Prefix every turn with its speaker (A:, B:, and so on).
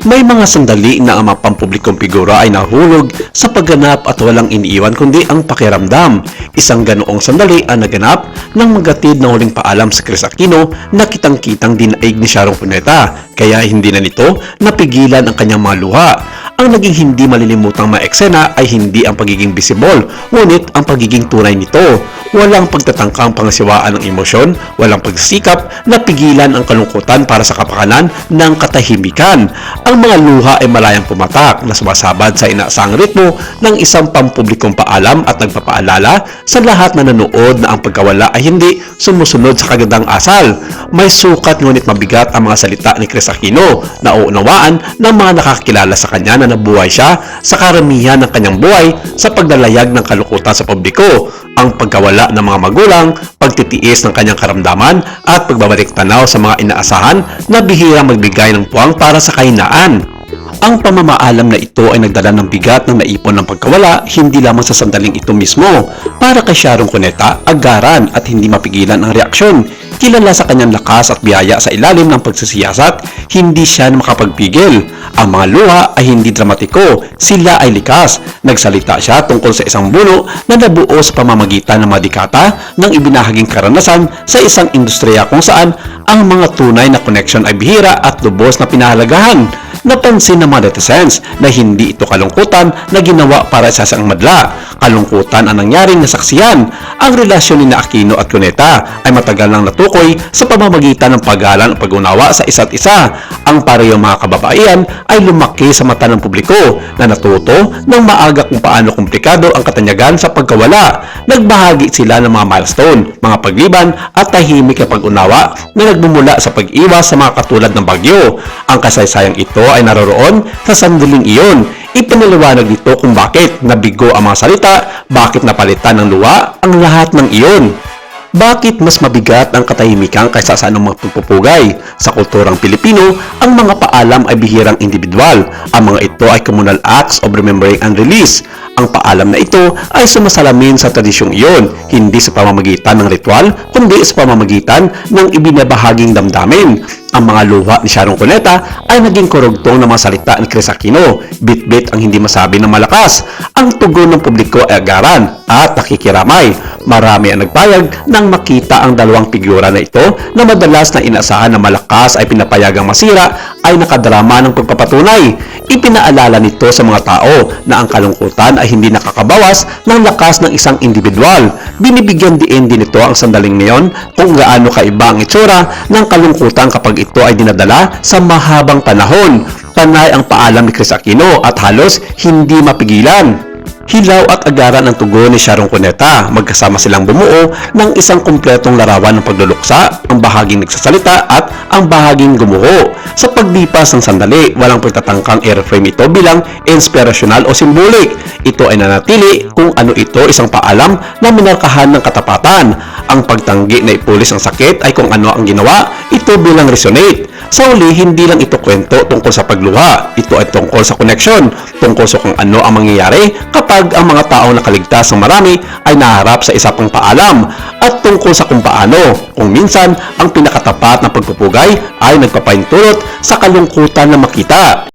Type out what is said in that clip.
A: May mga sandali na ang mga pampublikong figura ay nahulog sa pagganap at walang iniiwan kundi ang pakiramdam. Isang ganoong sandali ang naganap nang magatid ng huling paalam sa Chris Aquino na kitang-kitang dinaig ni Sharon Cuneta, kaya hindi na nito napigilan ang kanyang mga luha. Ang naging hindi malilimutang mga eksena ay hindi ang pagiging visible, ngunit ang pagiging tunay nito. Walang pagtatangkang pangasiwaan ng emosyon, walang pagsikap na pigilan ang kalungkutan para sa kapakanan ng katahimikan. Ang mga luha ay malayang pumatak na sumasabad sa inaasahang ritmo ng isang pampublikong paalam at nagpapaalala sa lahat na nanood na ang pagkawala ay hindi sumusunod sa kagandang asal. May sukat ngunit mabigat ang mga salita ni Chris Aquino na uunawaan ng mga nakakilala sa kanya na nabuhay siya sa karamihan ng kanyang buhay sa paglalayag ng kalungkutan sa publiko, ang pagkawala ng mga magulang, pagtitiis ng kanyang karamdaman at pagbabalik tanaw sa mga inaasahan na bihirang magbigay ng puwang para sa kahinaan. Ang pamamaalam na ito ay nagdala ng bigat ng naipon ng pagkawala hindi lamang sa sandaling ito mismo. Para kay Sharon Cuneta, agaran at hindi mapigilan ang reaksyon. Kilala sa kanyang lakas at biyaya sa ilalim ng pagsisiyasat, hindi siya makapagpigil. Ang mga luha ay hindi dramatiko, sila ay likas. Nagsalita siya tungkol sa isang buno na nabuo sa pamamagitan ng madikata ng ibinahaging karanasan sa isang industriya kung saan ang mga tunay na connection ay bihira at lubos na pinahalagahan. Napansin ng mga netizens na hindi ito kalungkutan na ginawa para sa isang madla. Kalungkutan ang nangyaring nasaksiyan. Ang relasyon ni Aquino at Cuneta ay matagal nang natukoy sa pamamagitan ng paggalang at pag-unawa sa isa't isa. Ang parehong mga kababaihan ay lumaki sa mata ng publiko na natuto ng maaga kung paano komplikado ang katanyagan sa pagkawala. Nagbahagi sila ng mga milestone, mga pagliban at tahimik na pag-unawa na nagmumula sa pag-iwas sa mga katulad ng bagyo. Ang kasaysayang ito ay naroroon sa sandaling iyon. Ipinaliwanag nito kung bakit nabigo ang mga salita, bakit napalitan ng luha ang lahat ng iyon. Bakit mas mabigat ang katahimikan kaysa sa anumang pagpupugay? Sa kulturang Pilipino, ang mga paalam ay bihirang individual. Ang mga ito ay communal acts of remembering and release. Ang paalam na ito ay sumasalamin sa tradisyong iyon, hindi sa pamamagitan ng ritual, kundi sa pamamagitan ng ibinabahaging damdamin. Ang mga luha ni Sharon Cuneta ay naging korugtong ng mga salita ni Chris Aquino. Bit-bit ang hindi masabi ng malakas. Ang tugon ng publiko ay agaran at nakikiramay. Marami ang nagpayag nang makita ang dalawang figura na ito na madalas na inaasahan na malakas ay pinapayagang masira ay nakadrama ng pagpapatunay. Ipinaalala nito sa mga tao na ang kalungkutan ay hindi nakakabawas ng lakas ng isang individual. Binibigyan din nito ang sandaling ngayon kung gaano kaiba ang itsura ng kalungkutan kapag ito ay dinadala sa mahabang panahon. Panay ang paalam ni Chris Aquino at halos hindi mapigilan. Hilaw at agaran ang tugon ni Sharon Cuneta. Magkasama silang bumuo ng isang kumpletong larawan ng pagluluksa, ang bahaging nagsasalita at ang bahaging gumuho. Sa paglipas ng sandali, walang pagtatangkang i-reframe ito bilang inspirasyonal o simbolik. Ito ay nanatili kung ano ito isang paalam na minarkahan ng katapatan. Ang pagtanggi na ipulis ang sakit ay kung ano ang ginawa, ito bilang resonate. Sa uli, hindi lang ito kwento tungkol sa pagluha. Ito ay tungkol sa connection, tungkol sa kung ano ang mangyayari kapag ang mga taong nakaligtas ng marami ay naharap sa isa pang paalam, at tungkol sa kung paano, kung minsan, ang pinakatapat na pagpupugay ay nagpapahintulot sa kalungkutan na makita.